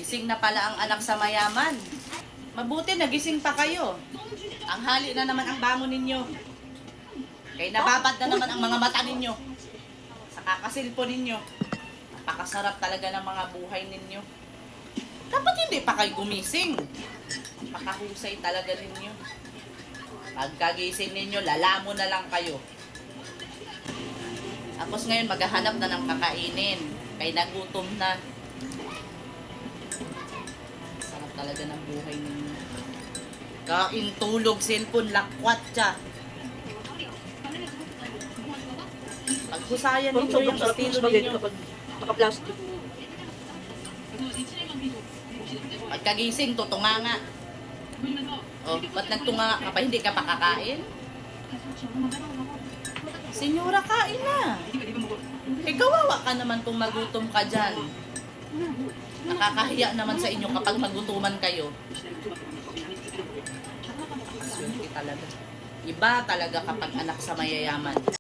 Gising na pala ang anak sa mayaman. Mabuti nagising pa kayo. Ang hali na naman ang bangon ninyo. Kaya nababad na naman ang mga mata ninyo. Sa kakasilpo ninyo. Napakasarap talaga ng mga buhay ninyo. Dapat hindi pa kayo gumising. Pakahusay talaga ninyo. Pagkagising ninyo, lalamon na lang kayo. Tapos ngayon, maghahanap na ng kakainin. Kaya nagutom na. Sarap talaga ng buhay ninyo. Kain, tulog, cellphone, lakwat siya. Paghusayan ninyo yung estilo ninyo. Naka-plastic. Pagkagising, tutunga nga. O, ba't nagtunga ka pa? Hindi ka pa kakain? Senyora, kain na. Eh, kawawa ka naman kung magutom ka dyan. Nakakahiya naman sa inyo kapag magutuman kayo. Swerte talaga. Iba talaga kapag anak sa mayayaman.